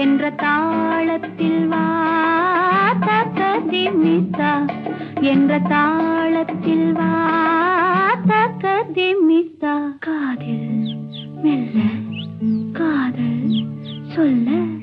என்ற தாளத்தில் வா தக்கதிமித்தா என்ற தாளத்தில் வா தக்கதிமித்தா காதில் மெல்ல காதல் சொல்ல